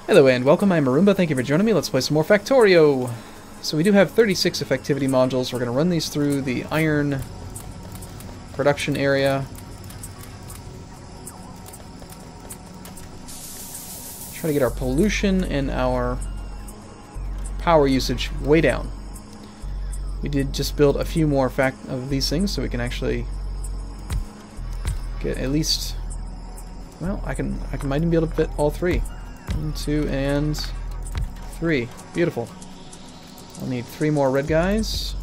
Hello and welcome, I'm Arumba, thank you for joining me. Let's play some more Factorio! So we do have 36 effectivity modules. We're going to run these through the iron production area. Try to get our pollution and our power usage way down. We did just build a few more of these things so we can actually get at least, well, I might even be able to fit all three. 1, 2, and 3. Beautiful. I'll need 3 more red guys.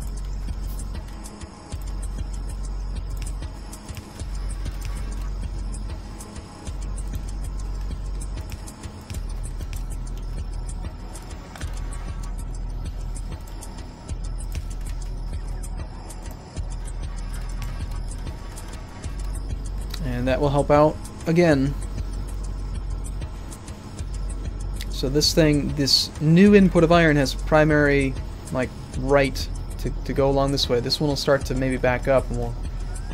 And that will help out again. So this new input of iron has primary, like, right to go along this way. This one will start to maybe back up and we'll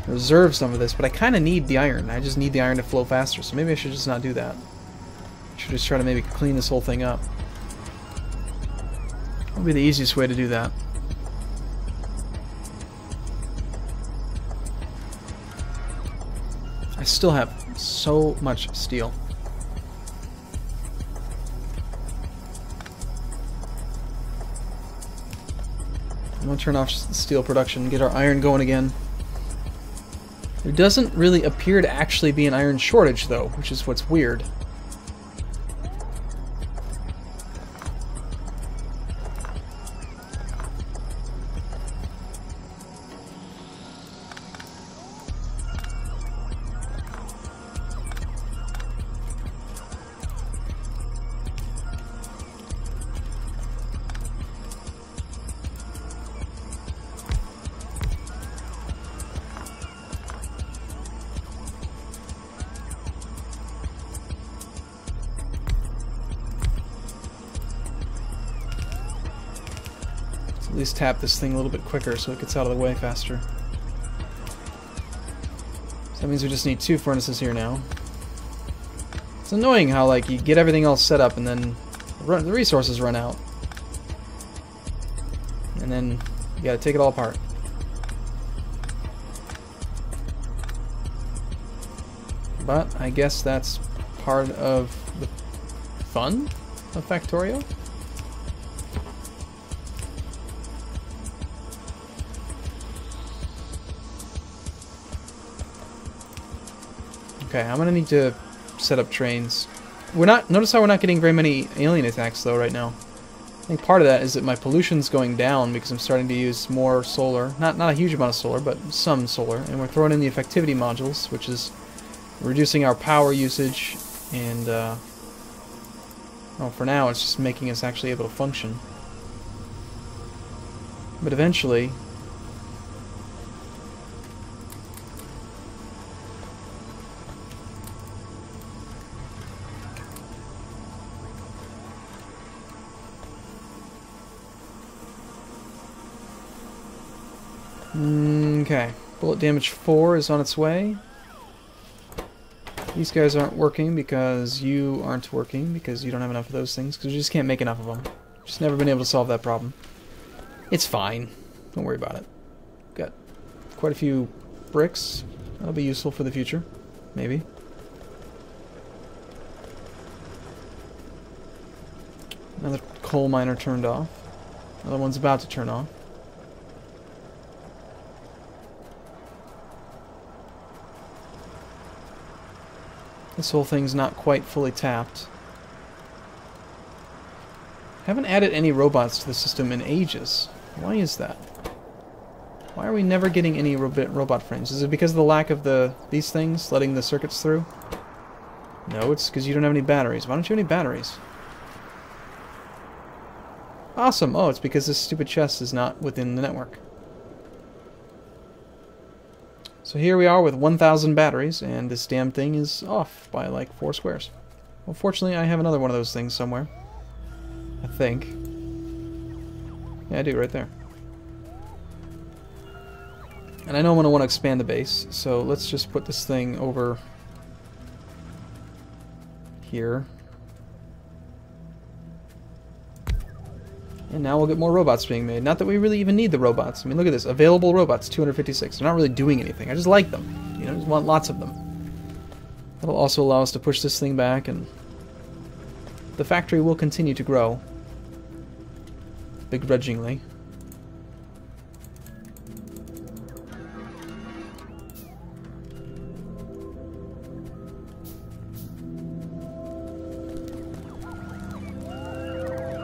reserve some of this, but I kind of need the iron. I just need the iron to flow faster, so maybe I should just not do that. I should just try to maybe clean this whole thing up. That would be the easiest way to do that. I still have so much steel. I'm going to turn off steel production and get our iron going again. There doesn't really appear to actually be an iron shortage, though, which is what's weird. At least tap this thing a little bit quicker so it gets out of the way faster. So that means we just need 2 furnaces here now. It's annoying how, like, you get everything else set up and then the resources run out. And then you gotta take it all apart. But I guess that's part of the fun of Factorio. Okay, I'm gonna need to set up trains. Notice how we're not getting very many alien attacks though right now. I think part of that is that my pollution's going down because I'm starting to use more solar. Not a huge amount of solar, but some solar. And we're throwing in the effectivity modules, which is reducing our power usage and well, for now it's just making us actually able to function. But eventually okay, bullet damage 4 is on its way. These guys aren't working because you aren't working because you don't have enough of those things because you just can't make enough of them. Just never been able to solve that problem. It's fine. Don't worry about it. Got quite a few bricks. That'll be useful for the future. Maybe. Another coal miner turned off. Another one's about to turn off. This whole thing's not quite fully tapped. Haven't added any robots to the system in ages. Why is that? Why are we never getting any robot frames? Is it because of the lack of these things letting the circuits through? No, it's because you don't have any batteries. Why don't you have any batteries? Awesome! Oh, it's because this stupid chest is not within the network. So here we are with 1,000 batteries, and this damn thing is off by like 4 squares. Well, fortunately, I have another one of those things somewhere. I think. Yeah, I do, right there. And I know I'm going to want to expand the base, so let's just put this thing over here. And now we'll get more robots being made. Not that we really even need the robots. I mean, look at this. Available robots, 256. They're not really doing anything. I just like them. You know, I just want lots of them. That'll also allow us to push this thing back, and the factory will continue to grow. Begrudgingly.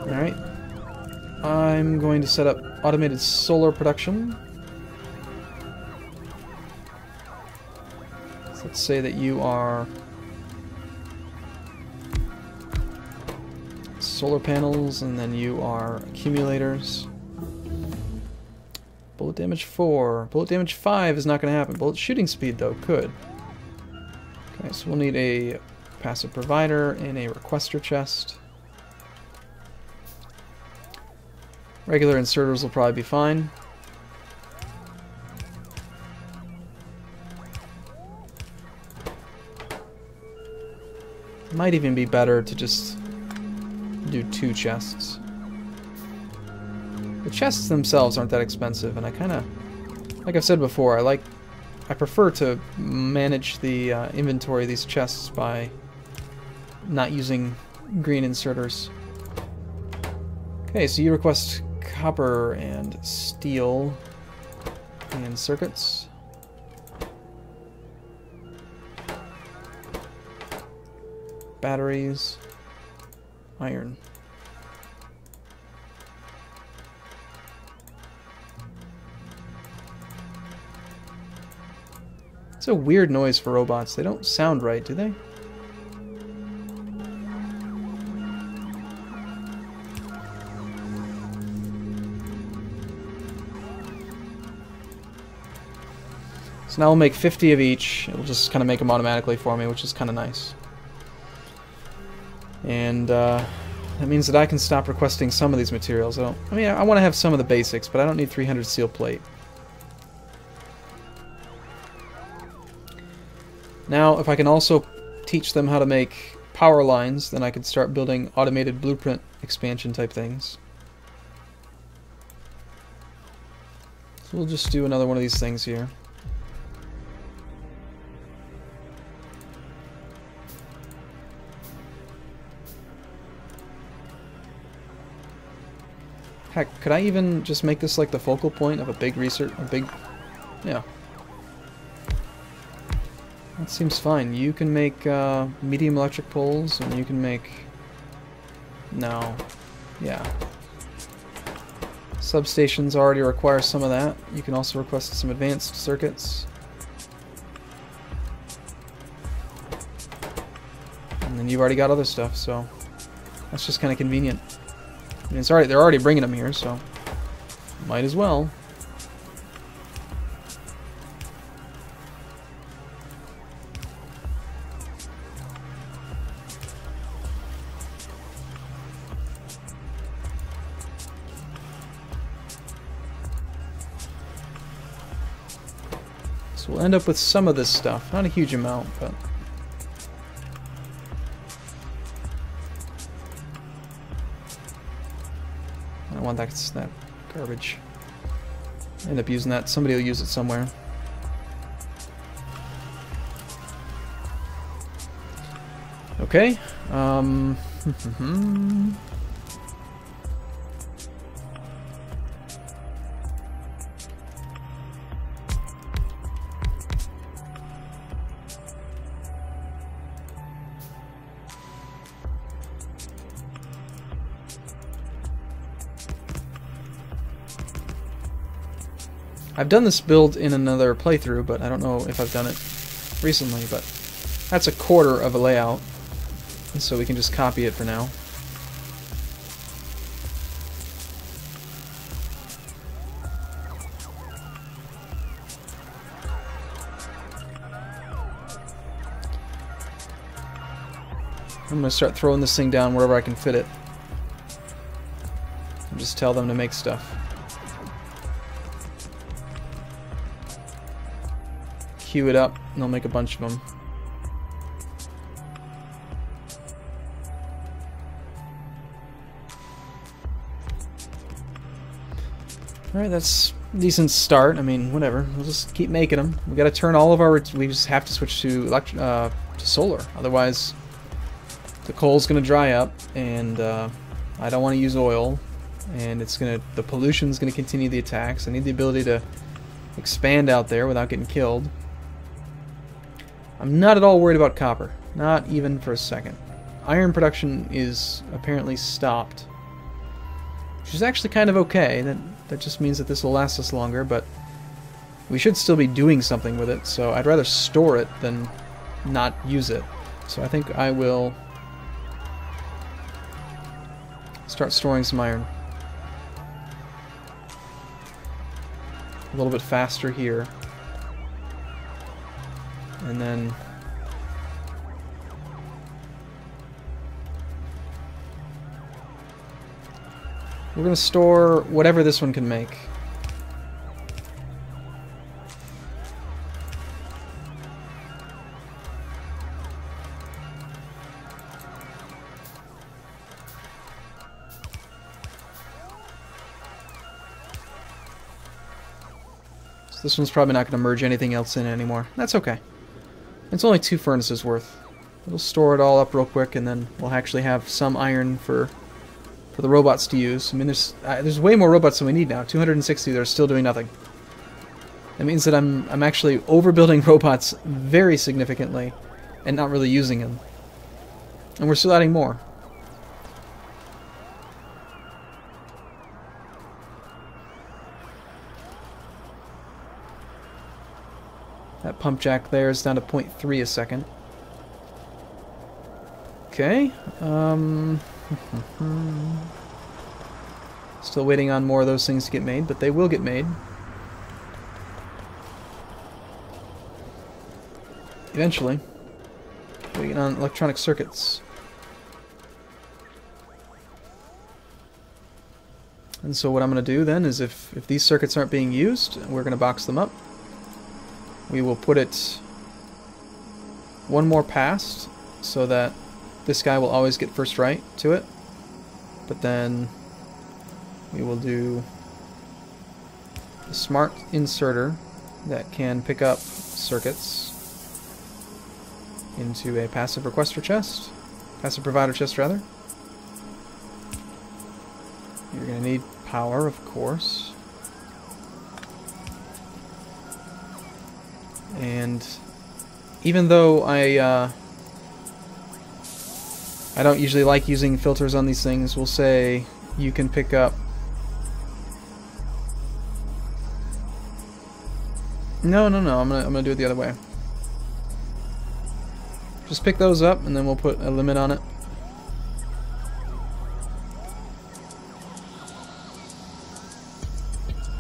Alright. I'm going to set up automated solar production. So let's say that you are solar panels, and then you are accumulators. Bullet damage 4. Bullet damage 5 is not going to happen. Bullet shooting speed, though, could. Okay, so we'll need a passive provider and a requester chest. Regular inserters will probably be fine. Might even be better to just do 2 chests. The chests themselves aren't that expensive, and I kind of, like I've said before, I prefer to manage the inventory of these chests by not using green inserters. Okay, so you request copper and steel and circuits. Batteries. Iron. It's a weird noise for robots. They don't sound right, do they? So now we'll make 50 of each. It'll just kind of make them automatically for me, which is kind of nice. And that means that I can stop requesting some of these materials. I mean, I want to have some of the basics, but I don't need 300 steel plate. Now, if I can also teach them how to make power lines, then I could start building automated blueprint expansion type things. So we'll just do another one of these things here. Heck, could I even just make this like the focal point of a big research, yeah. That seems fine. You can make medium electric poles, and you can make, no, yeah. Substations already require some of that. You can also request some advanced circuits. And then you've already got other stuff, so that's just kind of convenient. I mean, it's already, they're already bringing them here, so might as well. So we'll end up with some of this stuff, not a huge amount, but I don't want that garbage. End up using that. Somebody will use it somewhere. Okay. I've done this build in another playthrough, but I don't know if I've done it recently, but that's a quarter of a layout, and so we can just copy it for now. I'm going to start throwing this thing down wherever I can fit it. And just tell them to make stuff. Queue it up, and they'll make a bunch of them. Alright, that's a decent start. I mean, whatever. We'll just keep making them. We gotta turn all of our... We just have to switch to solar. Otherwise, the coal's gonna dry up, and I don't want to use oil. And it's gonna... The pollution's gonna continue the attacks. I need the ability to expand out there without getting killed. I'm not at all worried about copper. Not even for a second. Iron production is apparently stopped. Which is actually kind of okay. That just means that this will last us longer, but we should still be doing something with it, so I'd rather store it than not use it. So I think I will start storing some iron. A little bit faster here. And then we're going to store whatever this one can make. So this one's probably not going to merge anything else in anymore. That's okay. It's only 2 furnaces worth. We'll store it all up real quick, and then we'll actually have some iron for the robots to use. I mean, there's way more robots than we need now. 260 that are still doing nothing. That means that I'm actually overbuilding robots very significantly and not really using them. And we're still adding more. That pump jack there is down to 0.3 a second. Okay. Still waiting on more of those things to get made, but they will get made. Eventually. Waiting on electronic circuits. And so what I'm going to do then is if these circuits aren't being used, we're going to box them up. We will put it one more past so that this guy will always get first right to it. But then we will do a smart inserter that can pick up circuits into a passive requester chest. Passive provider chest, rather. You're going to need power, of course. And even though I don't usually like using filters on these things, we'll say you can pick up... No, I'm gonna do it the other way. Just pick those up, and then we'll put a limit on it.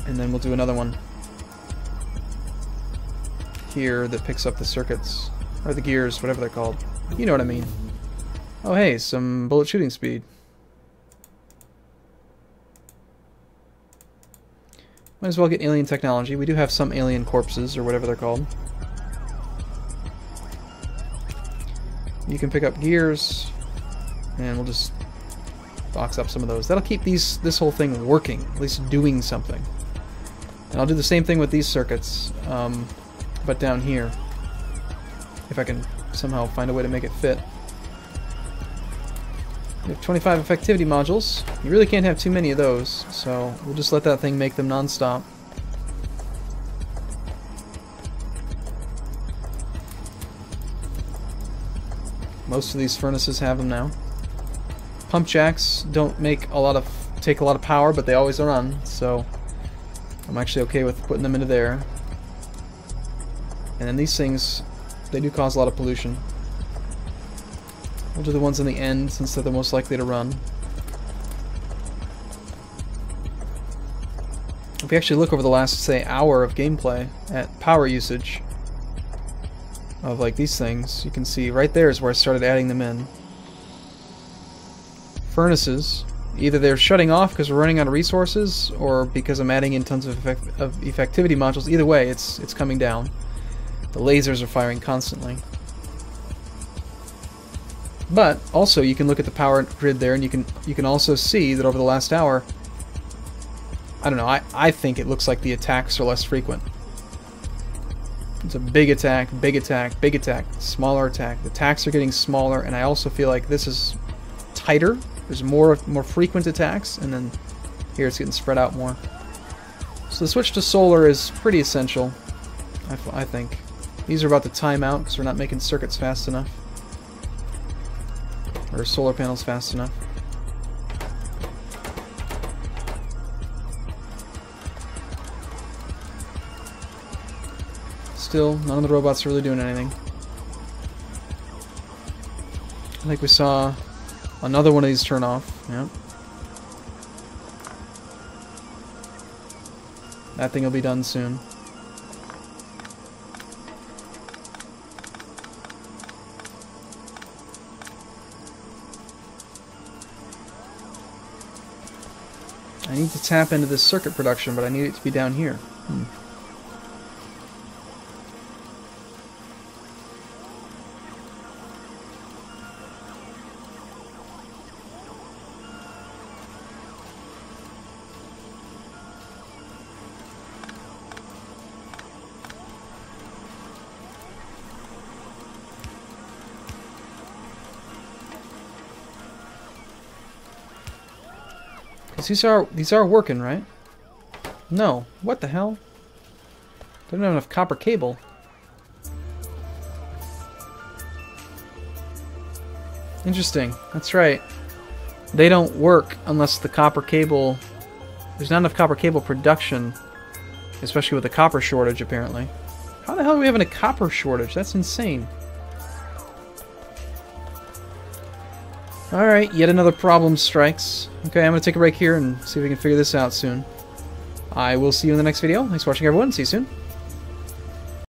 And then we'll do another one here that picks up the circuits, or the gears, whatever they're called. You know what I mean. Oh hey, some bullet shooting speed. Might as well get alien technology. We do have some alien corpses, or whatever they're called. You can pick up gears, and we'll just box up some of those. That'll keep this whole thing working, at least doing something. And I'll do the same thing with these circuits, but down here, if I can somehow find a way to make it fit. We have 25 effectivity modules. You really can't have too many of those, so we'll just let that thing make them non-stop. Most of these furnaces have them now. Pump jacks don't take a lot of power, but they always run, so I'm actually okay with putting them into there. And then these things, they do cause a lot of pollution. We'll do the ones in the end, since they're the most likely to run. If we actually look over the last, say, hour of gameplay at power usage of like these things, you can see right there is where I started adding them in. Furnaces, either they're shutting off because we're running out of resources, or because I'm adding in tons of effectivity modules. Either way, it's coming down. The lasers are firing constantly. But also, you can look at the power grid there, and you can also see that over the last hour, I don't know, I think it looks like the attacks are less frequent. It's a big attack, big attack, big attack, smaller attack. The attacks are getting smaller, and I also feel like this is tighter. There's more frequent attacks, and then here it's getting spread out more. So the switch to solar is pretty essential, I think. These are about to time out because we're not making circuits fast enough. Or solar panels fast enough. Still, none of the robots are really doing anything. I think we saw another one of these turn off. Yep. That thing will be done soon. I need to tap into this circuit production, but I need it to be down here. These are working, right? No. What the hell? They don't have enough copper cable. Interesting. That's right. They don't work unless the copper cable... There's not enough copper cable production. Especially with the copper shortage, apparently. How the hell are we having a copper shortage? That's insane. Alright, yet another problem strikes. Okay, I'm going to take a break here and see if we can figure this out soon. I will see you in the next video. Thanks for watching, everyone. See you soon.